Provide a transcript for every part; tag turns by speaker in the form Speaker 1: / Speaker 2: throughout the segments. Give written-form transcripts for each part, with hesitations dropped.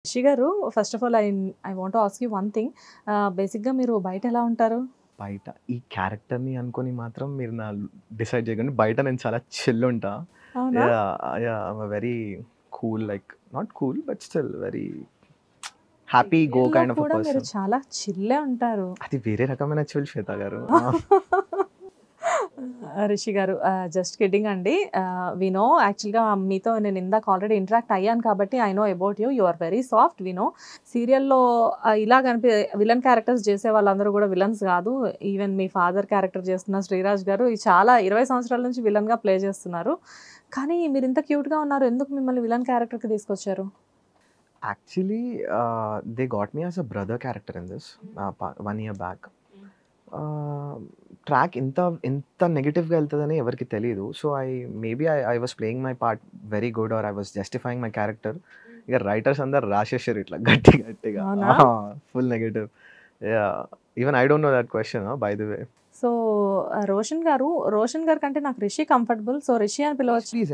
Speaker 1: రిషి గారు, first of all I want to ask you one thing. బేసిక్‌గా మీరు బయట ఎలా ఉంటారు?
Speaker 2: బయట ఈ క్యారెక్టర్‌ని అనుకోని మాత్రం మీరు డిసైడ్ చేయకండి. బయట నేను చాలా చిల్ ఉంటా.
Speaker 1: అవునా?
Speaker 2: Yeah! Yeah! I'm very cool like not cool but still very happy go
Speaker 1: సీరియల్‌లో
Speaker 2: కైండ్ ఆఫ్ ఎ
Speaker 1: కూడా మీరు
Speaker 2: పర్సన్.
Speaker 1: చాలా చిల్లే ఉంటారు.
Speaker 2: అది వేరే రకమైన చిల్ శ్వేత గారు.
Speaker 1: రిషి గారు, జస్ట్ కిడ్డింగ్ అండి. వి నో యాక్చువల్‌గా మీతో నేను ఇందాక ఆల్రెడీ ఇంటరాక్ట్ అయ్యాను కాబట్టి I know about you. You are very soft. We know సీరియల్‌లో ఇలా విలన్ క్యారెక్టర్స్ చేసే వాళ్ళందరూ కూడా విలన్స్ కాదు. ఈవెన్ మీ ఫాదర్ క్యారెక్టర్ చేస్తున్న శ్రీరాజ్ గారు ఈ చాలా 20 సంవత్సరాల నుంచి విలన్‌గా ప్లే చేస్తున్నారు. కానీ మీరు ఇంత క్యూట్‌గా ఉన్నారు. ఎందుకు మిమ్మల్ని విలన్ క్యారెక్టర్‌కి తీసుకొచ్చారు?
Speaker 2: Actually they got me as a brother character in this 1 year back. Track ఇంత నెగెటివ్‌గా వెళ్తదని ఎవరికీ తెలీదు. So, I was playing my part very good or I was justifying my character. ఇక రైటర్స్ అందరూ రాసేసారు ఇట్లా గట్టిగా.
Speaker 1: అవునా?
Speaker 2: Full negative. Yeah! Even I don't know that question by the way.
Speaker 1: So, Roshan గారి కంటే నాకు రిషి కంఫర్టబుల్. సో, రిషి అని పిలవచ్చు.
Speaker 2: Please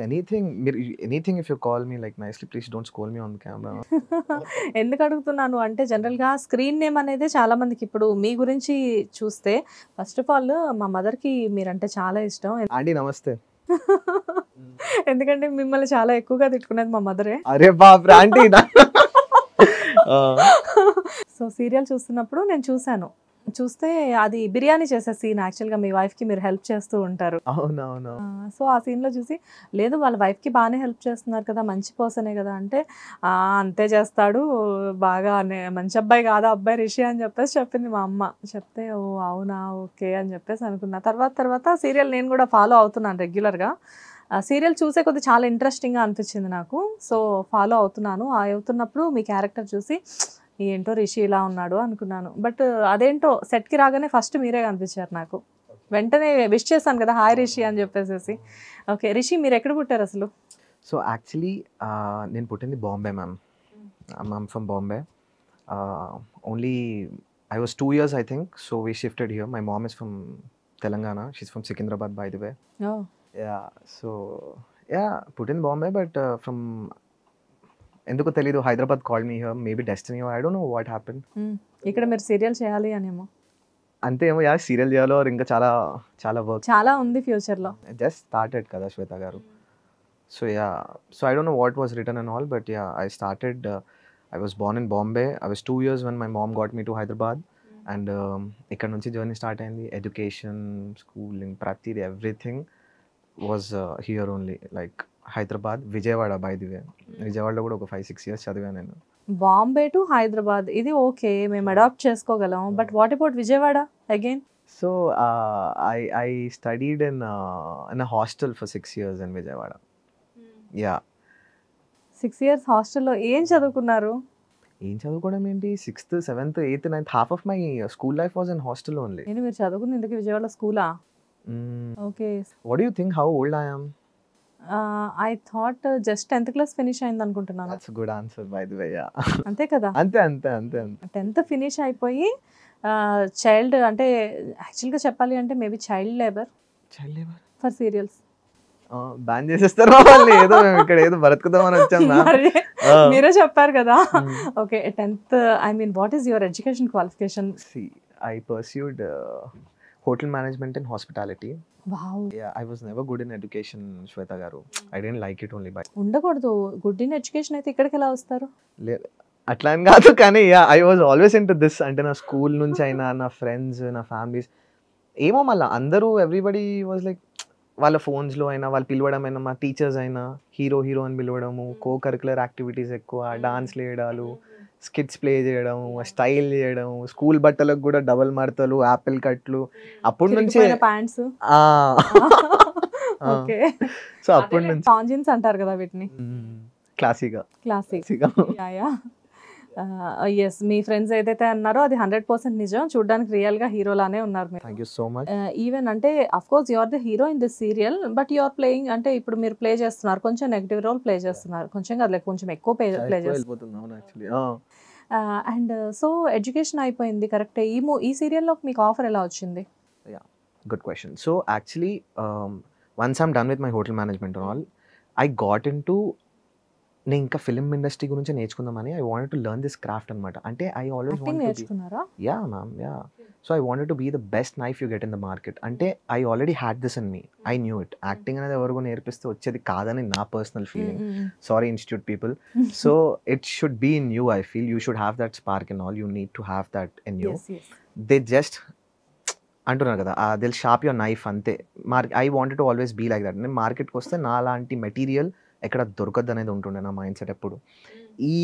Speaker 2: anything if you call me like nicely please don't scold me on the camera.
Speaker 1: ఎందుకు అడుగుతున్నాను అంటే జనరల్‌గా స్క్రీన్ నేమ్ అనేది చాలా మందికి ఇప్పుడు మీ గురించి చూస్తే ఫస్ట్ ఆఫ్ ఆల్ మా మదర్‌కి మీరంటే చాలా ఇష్టం.
Speaker 2: ఆంటీ నమస్తే.
Speaker 1: ఎందుకంటే మిమ్మల్ని చాలా ఎక్కువగా తిట్టుకునేది మా మదరే.
Speaker 2: అరే బాప్రే! ఆంటీ ఆ!
Speaker 1: సో, సీరియల్ చూస్తున్నప్పుడు నేను చూస్తే అది బిర్యానీ చేసే సీన్ యాక్చువల్‌గా మీ వైఫ్‌కి మీరు హెల్ప్ చేస్తూ ఉంటారు.
Speaker 2: అవునవును.
Speaker 1: సో, ఆ సీన్‌లో చూసి లేదు వాళ్ళ వైఫ్‌కి బానే హెల్ప్ చేస్తున్నారు కదా! మంచి పర్సనే కదా! అంటే అంతే చేస్తాడు బాగా మంచి అబ్బాయి కాదా అబ్బాయి రిషి అని చెప్పేసి చెప్పింది మా అమ్మ. చెప్తే ఓహ్! అవునా! ఓకే అని చెప్పేసి అనుకున్నా. తర్వాత సీరియల్ నేను కూడా ఫాలో అవుతున్నాను రెగ్యులర్‌గా. సీరియల్ చూసే కొద్దీ చాలా ఇంట్రెస్టింగ్‌గా అనిపించింది నాకు. సో, ఫాలో అవుతున్నాను. అవుతున్నప్పుడు మీ క్యారెక్టర్ చూసి ఏంటో రిషి ఇలా ఉన్నాడు అనుకున్నాను. బట్ అదేంటో సెట్‌కి రాగానే ఫస్ట్ మీరే కనిపించారు నాకు. వెంటనే విష్ చేశాను కదా! హాయ్ రిషి అని చెప్పేసేసి. ఓకే. రిషి మీరెక్కడ పుట్టారసలు?
Speaker 2: సో, యాక్చువల్లీ నేను పుట్టింది Bombay ma'am. I'm from Bombay. Only I was 2 years I think. So, we shifted here. My mom is from Telangana. She is from Secunderabad by the way.
Speaker 1: Oh!
Speaker 2: Yeah! So, పుట్టింది Bombay but from ఎందుకో తెలీదు Hyderabad called me here. Maybe destiny or I don't know what happened.
Speaker 1: ఇక్కడ మీరు serial చేయాలి అనేమో.
Speaker 2: అంతే ఏమో serial చేయాలో or ఇంకా చాలా వర్క్
Speaker 1: చాలా ఉంది ఫ్యూచర్‌లో.
Speaker 2: జస్ట్ స్టార్టెడ్ కదా శ్వేత గారు. So so I don't know what was written and all, but yeah, I started. I was born in Bombay. I was 2 years when my mom got me to Hyderabad, and ఇక్కడ నుంచి journey start అయింది. Education, schooling, ప్రతిది everything was here only. Like Hyderabad, Vijayawada by the way. విజయవాడలో కూడా ఒక 5-6 years చదివాను నేను.
Speaker 1: Bombay to Hyderabad ఇది ఓకే. మేము అడాప్ట్ చేసుకోగలం. But what about Vijayawada again?
Speaker 2: So I studied in a hostel for 6 years in Vijayawada. Yeah.
Speaker 1: 6 years హాస్టల్‌లో ఏం చదువుకున్నారు?
Speaker 2: ఏం చదువుకోవడం ఏంటి 6th, 7th, 8th, 9th half of my school life was in hostel only.
Speaker 1: మీరు చదువుకుంది ఇంతకీ విజయవాడలో స్కూలా? Okay.
Speaker 2: What do you think how old I am?
Speaker 1: I thought just 10th class finish అయిందనుకుంటున్నాను.
Speaker 2: That's good answer by the way. Yeah.
Speaker 1: అంతే కదా!
Speaker 2: అంతే.
Speaker 1: 10th finish అయిపోయి చైల్డ్ అంటే యాక్చువల్‌గా చెప్పాలి అంటే maybe child labour for serials.
Speaker 2: Ban చేసేస్తారు వాళ్ళని. ఏదో మేము ఇక్కడ ఏదో బ్రతుకుదామని వచ్చాం
Speaker 1: మరి మీరే చెప్పారు కదా! Okay. 10th I mean what is your education qualification?
Speaker 2: I pursued hotel management and hospitality.
Speaker 1: Wow!
Speaker 2: Yeah, I was never good in education Shweta గారు. I don't like it only by.
Speaker 1: ఉండకూడదు. గుడ్ ఇన్ ఎడ్యుకేషన్ అయితే ఇక్కడికి ఎలా వస్తారు?
Speaker 2: అట్లా అని కాదు కానీ I was always into this. అంటే నా స్కూల్ నుంచి అయినా నా ఫ్రెండ్స్ నా ఫ్యామిలీస్ ఏమో మళ్ళీ అందరూ ఎవ్రీబడి వాజ్ లైక్ వాళ్ళ ఫోన్స్లో అయినా వాళ్ళు పిలవడం అయినా మా టీచర్స్ అయినా హీరో అని పిలవడము, కో కరికులర్ యాక్టివిటీస్ ఎక్కువ, డాన్స్లు వేయడాలు, స్కిట్స్ ప్లే చేయడం, స్టైల్ చేయడం, స్కూల్ బట్టలకు కూడా డబల్ మడతలు, యాపిల్ కట్లు అప్పటి నుంచే.
Speaker 1: ప్యాంట్స్. ఓకే.
Speaker 2: సో అప్పటి నుంచి
Speaker 1: కాంజిన్స్ అంటారు కదా వీటిని.
Speaker 2: క్లాసిక్.
Speaker 1: యా. ఎస్, మీ ఫ్రెండ్స్ ఏదైతే అన్నారో అది 100% నిజం. చూడడానికి రియల్ గా హీరోలానే ఉన్నారు మీరు.
Speaker 2: Thank you so much.
Speaker 1: Even అంటే of course you are the hero in this serial, but you are playing అంటే ఇప్పుడు మీరు ప్లే చేస్తున్నారు కొంచెం నెగిటివ్ రోల్ ప్లే చేస్తున్నారు. కొంచెం కాదు కొంచెం ఎక్కువ ప్లే చేస్తున్నారు. అండ్ సో ఎడ్యుకేషన్ అయిపోయింది కరెక్ట్. ఈ సీరియల్లో మీకు ఆఫర్ ఎలా వచ్చింది?
Speaker 2: Good question. So actually once I'm done with my hotel management and all, I got into నేను ఇంకా ఫిల్మ్ ఇండస్ట్రీ గురించి నేర్చుకుందామని I wanted to learn this craft అనమాట. అంటే I always
Speaker 1: acting
Speaker 2: want to be
Speaker 1: నేర్చుకున్నారా?
Speaker 2: Yeah ma'am yeah. So I wanted to be the best knife you get in the market. అంటే I already had this in me, I knew it. Acting అనేది ఎవరికో నేర్పిస్తే వచ్చేది కాదని నా personal feeling. Sorry institute people. So it should be in you. I feel you should have that spark in all. You need to have that in you. They just అంటున్నారు కదా, దిల్ sharp your knife అంతే. I wanted to always be like that. నేను మార్కెట్కి వస్తే నా లాంటి material ఎక్కడ దొరకద్దు అనేది ఉంటుండే నా మైండ్ సెట్ ఎప్పుడు. ఈ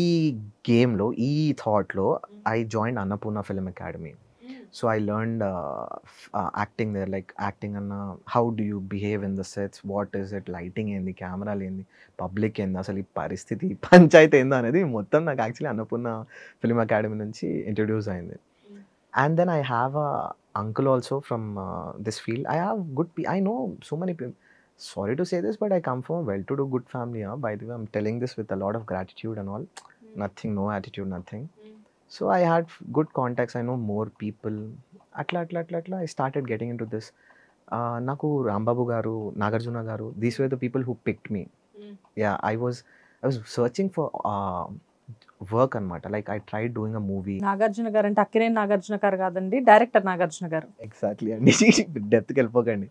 Speaker 2: గేమ్లో, ఈ థాట్లో I join Annapurna film academy. So I learned acting there. Like acting అన్న how do you behave in the sets, what is it, lighting ఏంది, కెమెరాలు ఏంది, పబ్లిక్ ఏంది, అసలు ఈ పరిస్థితి పంచాయతీ ఏందో అనేది మొత్తం నాకు యాక్చువల్లీ అన్నపూర్ణ ఫిల్మ్ అకాడమీ నుంచి ఇంట్రడ్యూస్ అయింది. And then I have a uncle also from this field. I have I know so many people. Sorry to say this, but I come from a well-to-do good family. By the way, I'm telling this with a lot of gratitude and all. Nothing, no attitude, nothing. So I had good contacts. I know more people. Atla. I started getting into this. Naku Rambabu garu, Nagarjuna garu. These were the people who picked me. Yeah, I was searching for work అనమాట. Like I try doing a movie.
Speaker 1: Nagarjuna గారు అంటే అక్కినేని నాగార్జున గారు కాదండి, director Nagarjuna గారు.
Speaker 2: Exactly అండి. డెప్త్కి వెళ్ళిపోకండి.